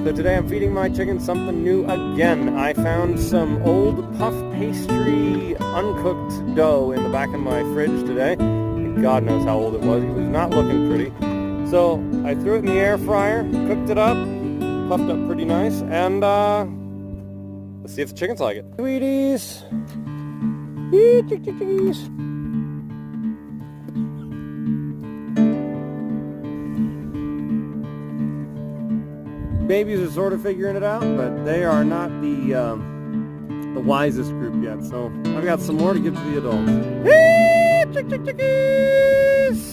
So today I'm feeding my chickens something new again. I found some old puff pastry uncooked dough in the back of my fridge today. And God knows how old it was. It was not looking pretty. So I threw it in the air fryer, cooked it up, puffed up pretty nice, and let's see if the chickens like it. Sweeties! Chickies! Babies are sort of figuring it out, but they are not the wisest group yet. So I've got some more to give to the adults. Chickies!